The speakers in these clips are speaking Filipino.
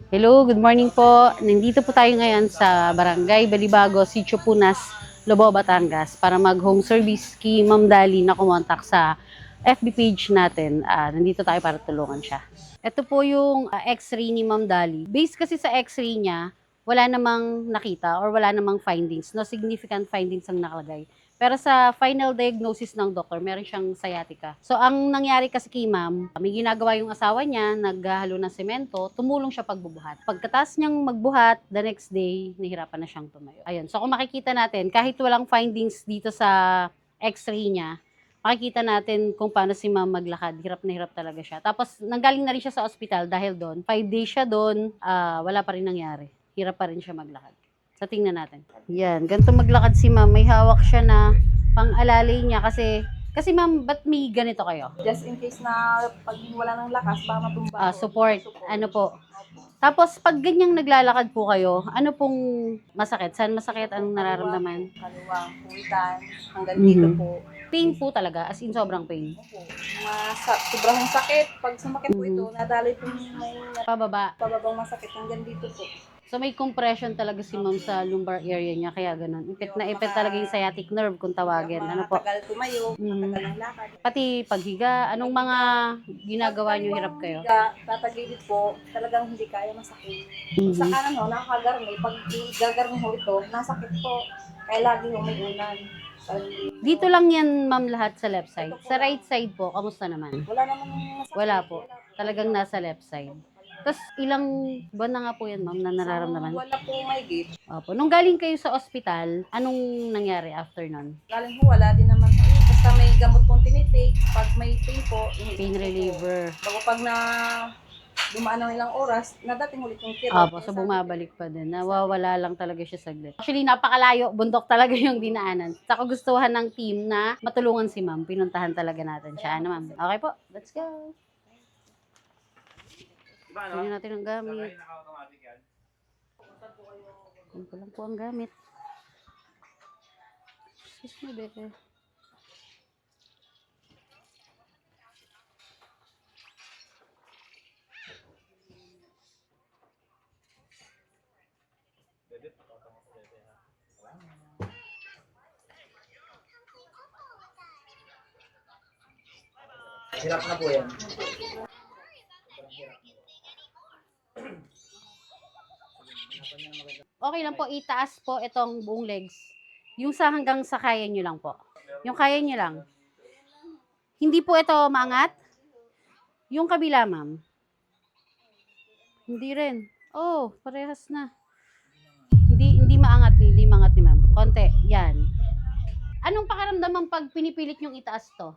Hello, good morning po. Nandito po tayo ngayon sa Barangay Balibago, Sitio Punas, Lobo, Batangas para mag-home service kay Ma'am Dali na kumontak sa FB page natin. Nandito tayo para tulungan siya. Ito po yung x-ray ni Ma'am Dali. Based kasi sa x-ray niya, wala namang nakita or wala namang findings. No significant findings ang nakalagay. Pero sa final diagnosis ng doktor, meron siyang sciatica. So, ang nangyari kasi kay ma'am, may ginagawa yung asawa niya, naghahalo ng semento, tumulong siya pagbubuhat. Pagkatas niyang magbuhat, the next day, nahirapan na siyang tumayo. Ayun. So, kung makikita natin, kahit walang findings dito sa x-ray niya, makikita natin kung paano si ma'am maglakad. Hirap na hirap talaga siya. Tapos, nanggaling na rin siya sa ospital dahil doon. 5 days siya doon, wala pa rin nangyari. Hirap pa rin siya maglakad. So, tingnan natin. Yan, ganito maglakad si ma'am. May hawak siya na pang-alalay niya kasi ma'am, ba't may ganito kayo? Just in case na pag wala ng lakas, baka matumba ako. Support. Ano po? Tapos, pag ganyang naglalakad po kayo, ano pong masakit? Saan masakit? Anong nararamdaman? Kaliwang, puwitan, hanggang dito po. Pain po talaga, as in sobrang pain. Opo. Sobrang sakit. Pag sumakit po ito, nadali po may Pababa. pababang masakit hanggang dito po. So may compression talaga si ma'am sa lumbar area niya, kaya ganun. Ipit na ipit talaga yung sciatic nerve kung tawagin. Ano po? Matagal tumayo, matagal ng lakad. Pati paghiga, anong mga ginagawa niyo hirap kayo? Tatagilid po, talagang hindi kaya masakit. Sa kanan ho, nakakagarni. Pag gagarni ho ito, nasakit po. Kaya lagi ho may unan. Dito lang yan ma'am lahat sa left side. Sa right side po, kamusta naman? Wala naman masakit. Wala po. Talagang nasa left side. Tapos ilang buwan na nga po yan ma'am na nararamdaman? Wala po may git. Opo. Nung galing kayo sa ospital, anong nangyari after nun? Galing ho, wala din naman ho. Basta may gamot pong tinitake. Pag may pain po, Pain reliever. bago pag dumaan ng ilang oras, nadating ulit yung kirot. Opo, so bumabalik pa din. Nawawala lang talaga siya saglit. Actually, napakalayo. Bundok talaga yung dinaanan. Sa kagustuhan ng team na matulungan si ma'am, pinuntahan talaga natin siya. Ano ma'am? Okay po, let's go. Tingnan natin ang gamit. Ganito lang po ang gamit. Excuse me, bebe. Hirap na po yan. Okay lang po, itaas po itong buong legs. Yung sa hanggang sa kaya nyo lang po. Yung kaya nyo lang. Hindi po ito maangat. Yung kabila, ma'am. Hindi rin. Oh, parehas na. Hindi maangat ni ma'am. Konti, yan. Anong pakiramdaman pag pinipilit yung itaas to?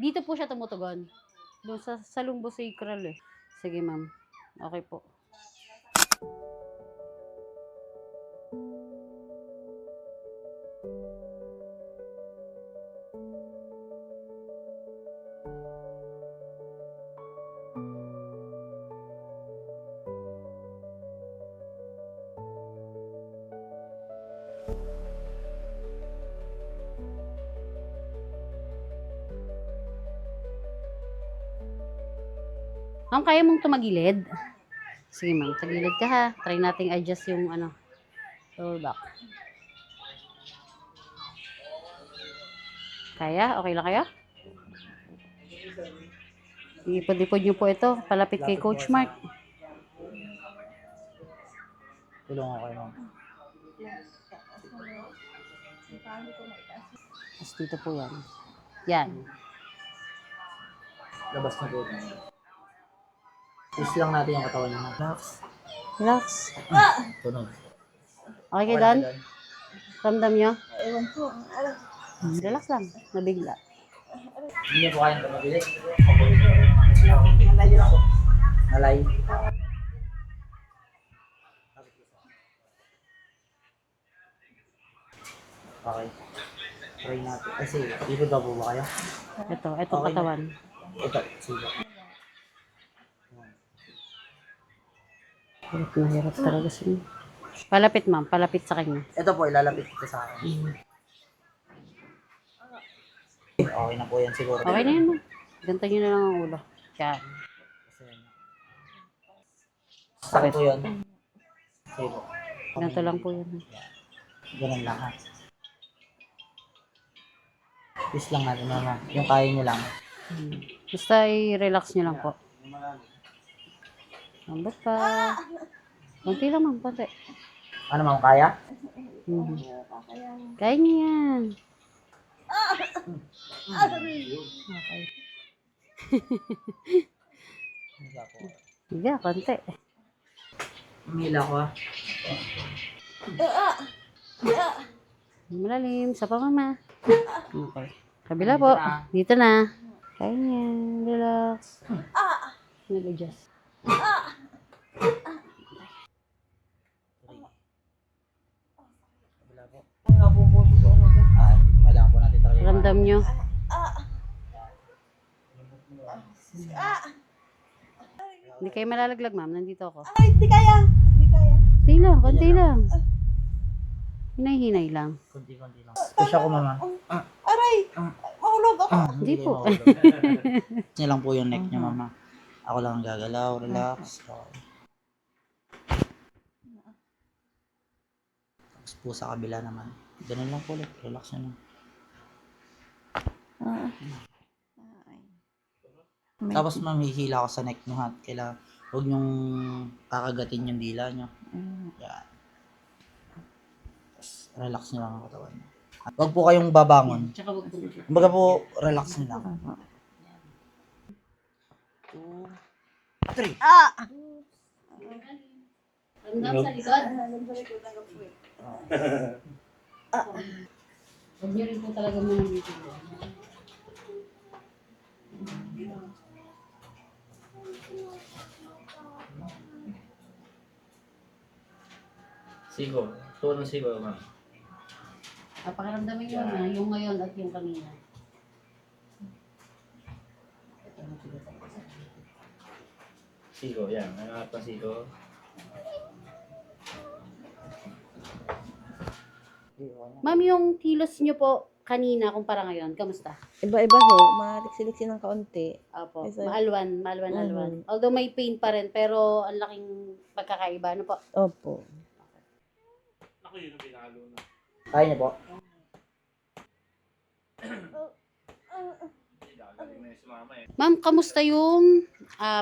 Dito po siya tumutugon. Doon sa lumbosacral eh. Sige, ma'am. Okay po. Ma'am, kaya mong tumagilid? Sige, ma'am. Tagilid ka ha. Try nating adjust yung lower back. Kaya? Okay lang kayo? Ipod-ipod nyo po ito. Palapit kay Coach Mark. Tulungan kayo, ma'am. Tapos dito po yan. Yan. Labas na po. Push lang natin yung katawan niya. Relax. Relax. Tunog. Okay kayo doon? Ramdam nyo? Ewan po. Relax lang. Nabigla. Hindi niya po kayang tumagilid. Nalay lang po. Nalay. Okay. Try natin. Kasi, ibig ba po ba kayo? Ito Okay na. katawan. Ito, sige. Hirap na hirap talaga siya. Palapit ma'am. Palapit sa kanya. Ito po, ilalapit ko sa akin. Okay na po yan siguro. Okay na yan ma'am. Ganto nyo na lang ang ulo. Yan. Kasi, Sakit po yun. Sige po. Ganito lang po yun. Ganun lang ha. Peace lang natin mama. Yung kaya nyo lang. Basta i-relax nyo lang po. Ambot pa. Kunti lang ma'am, kunti. Ano ma'am, kaya? Mhm. Kaya niya yan. Okay. Higa po. Higa, konti. Umila ko ha. Malalim. Sa pa mama. Okay. Kabila po. Dito na. Kaya niya. Relax. Nag-adjust. Kabila po. Kailangan po natin talaga. Ramdam nyo. Hindi kayo malalaglag ma'am. Nandito ako. Ay, hindi kaya. Hindi kaya. Konti lang. Konti lang. Hinay-hinay lang. Kunti-kunti lang. Push ako mama. Aray! Mahulog ako. Hindi po. Niya lang po yung neck niya mama. Ako lang ang gagalaw. Relax. Okay. Tapos po sa kabila naman. Ganun lang po ulit. Relax na lang. Tapos ma'am, hihila ko sa neck nyo ha. Kailangan, huwag nyong kakagatin yung dila nyo. Yan. Tapos, relax nyo lang ang katawan nyo. At huwag po kayong babangon. Tsaka wag po. Kumbaga po, relax nyo lang. 2, 3. Ramdam sa likod. Huwag nyo rin po talaga muna dito. Sigo. Tuwa ng sigo, ma'am. Pakiramdamin nyo na yung ngayon at yung kanina. Sigo, yan. Nangangat pa sigo. Ma'am, yung kilos nyo po kanina kumpara ngayon, kamusta? Iba-iba ho. Maliksi-liksi ng kaunti. Opo, Yes, sir. maalwan. Although may pain pa rin, pero ang laking pagkakaiba. Ano po? Opo. Ako yun ang pinalo na. Kaya niyo po? Gagaling na yung sumama eh. Ma'am, kamusta yung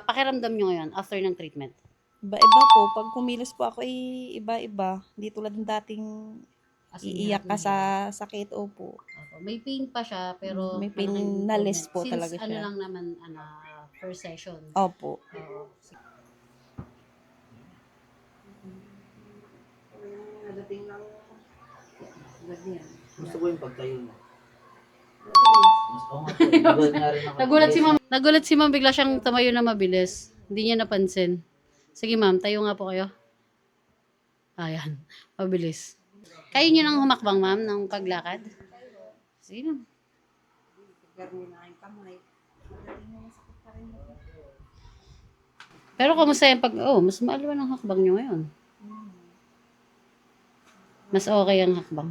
pakiramdam nyo ngayon after ng treatment? Iba-iba po. Pag kumilos po ako, iba-iba. Hindi tulad ng dating As in, iiyak ka sa sakit. Opo. Opo. May pain pa siya, pero May pain malaking na less improvement. po Since talaga ano siya. lang naman, first session. Opo. Oo. Nadating ng ganyan. Gusto ko yung pagtayo mo. Mas oo nga po. Nagulat nga rin ako. Nagulat si ma'am, bigla siyang tumayo na mabilis. Hindi niya napansin. Sige ma'am, tayo nga po kayo. Ayan, mabilis. Kayo niyo nang humakbang ma'am ng paglakad? Sige ma'am. Garni na yung kamay. Madating na masakit pa rin. Pero kumusta yung mas maalwan ang hakbang niyo ngayon. Mas okay ang hakbang.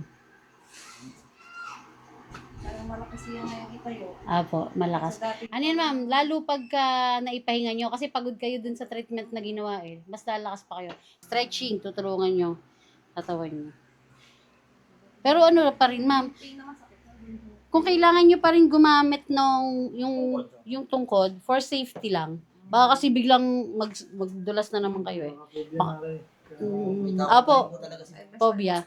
Parang malakas yan na yung itayo. Apo, malakas. Sa dati, Ano yan ma'am, lalo pagka naipahinga nyo, kasi pagod kayo dun sa treatment na ginawa mas lalakas pa kayo. Stretching, tutulungan nyo, katawan nyo. Pero ano pa rin ma'am, kung kailangan nyo pa rin gumamit ng yung tungkod, for safety lang. Baka kasi biglang magdulas na naman kayo eh. Apo, phobia.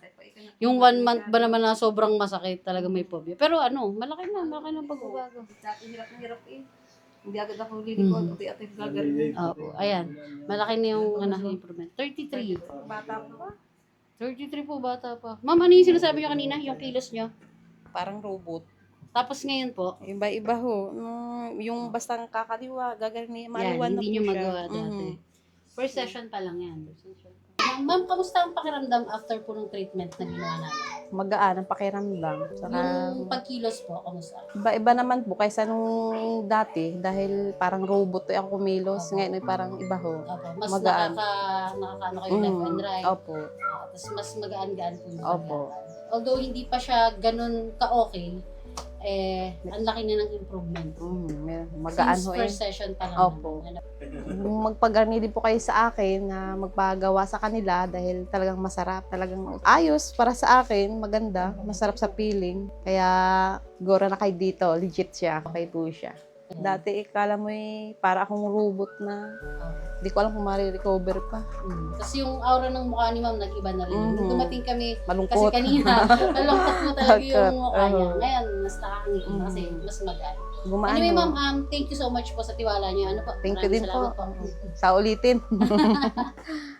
Yung 1 month ba naman na sobrang masakit, talaga may phobia. Pero malaki na pagbabago. dati hirap na hirap eh. Hindi agad ako lilikod. Ati-ati gagarin. Opo, ayan. Malaki na yung improvement. 33. Bata pa. 33 po, bata pa. Ma'am, ano yung sinasabi nyo kanina? Yung kilos nyo? Parang robot. Tapos ngayon po, Iba-iba ho. Yung basta kakaliwa, gagarin yan, niya. Maliwan na hindi po nyo siya. magawa dati. Mhm. First session pa lang yan. Ma'am, kamusta ang pakiramdam after po ng treatment na ginawa namin? Magaan ang pakiramdam. Saka, Yung pagkilos po, kamusta? iba naman po kaysa nung dati dahil parang robot ako kumilos. Ngayon ay parang iba ho. Opo, mas Magaan. nakakaano kayo left and right. Opo. Tapos mas magaan-gaan po yung Opo. paglakad. Although hindi pa siya ganun ka-okay, ang laki na ng improvement. Magaan Since ho first session pa lang. Opo. naman. Magpagarni din po kayo sa akin na magpagawa sa kanila dahil talagang masarap, talagang ayos para sa akin, maganda, masarap sa feeling. Kaya siguro na kayo dito, legit siya, okay po siya. Dati ikala mo para akong robot na hindi ko alam kung marirecover pa. Tapos yung aura ng mukha ni ma'am, nag-iba na rin. Nung dumating kami, kasi Malungkot. kanina, malungkot mo talaga yung mukha niya. Oo. Ngayon, mas nakakangiti kasi mas magaan. Gumaan Anyway, ho. ma'am, thank you so much po sa tiwala niyo. Ano po? Thank you Maraming din po. salamat Sa ulitin.